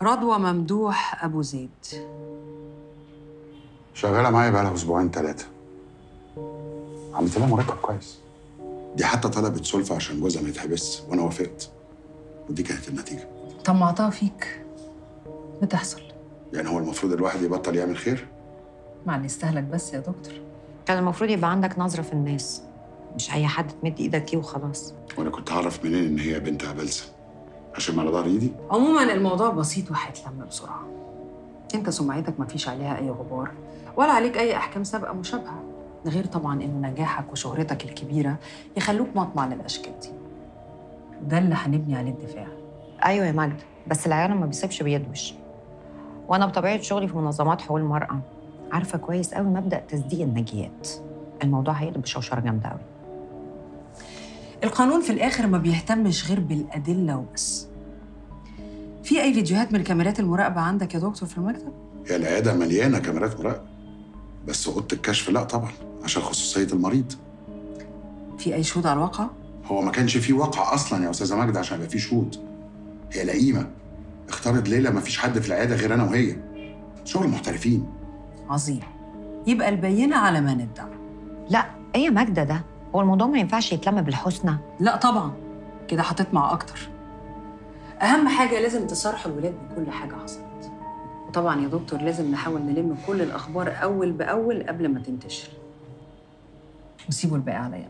رضوى ممدوح أبو زيد. شغالة معايا بقالها أسبوعين 3. عملت لها مرتب كويس. دي حتى طلبت سلفة عشان جوزها ما يتحبس وأنا وافقت. ودي كانت النتيجة. طمعتها فيك. بتحصل. يعني هو المفروض الواحد يبطل يعمل خير؟ معني استهلك بس يا دكتور. كان المفروض يبقى عندك نظرة في الناس، مش أي حد تمد إيدك ليه وخلاص. وأنا كنت هعرف منين إن هي بنت عبلسة؟ عشان على ظهر إيدي؟ عموما الموضوع بسيط وهيتلم بسرعة. انت سمعتك مفيش عليها أي غبار ولا عليك أي أحكام سابقة مشابهة، ده غير طبعا إنه نجاحك وشهرتك الكبيرة يخلوك مطمع للأشكال دي. ده اللي هنبني عليه الدفاع. أيوة يا مجد، بس العيال ما بيسيبش بيدوش. وأنا بطبيعة شغلي في منظمات حقوق المرأة عارفة كويس قوي مبدأ تصديق النجيات. الموضوع هيقلب بشوشرة جامدة قوي. القانون في الآخر ما بيهتمش غير بالأدلة وبس. في أي فيديوهات من كاميرات المراقبة عندك يا دكتور في المكتب؟ هي العيادة مليانة كاميرات مراقبة. بس أوضة الكشف لا طبعا، عشان خصوصية المريض. في أي شهود على الواقع؟ هو ما كانش فيه واقع أصلا يا أستاذة ماجدة عشان يبقى فيه شهود. هي لئيمة. اختارت ليلة ما فيش حد في العيادة غير أنا وهي. شغل محترفين. عظيم. يبقى البينة على ما ندعي. لا، إيه يا ماجدة ده؟ هو الموضوع ما ينفعش يتلم بالحسنى؟ لا طبعا، كده هتطمع أكتر. أهم حاجة لازم تصارحوا الولاد بكل حاجة حصلت. وطبعا يا دكتور لازم نحاول نلم كل الأخبار أول بأول قبل ما تنتشر. وسيبوا الباقي عليا.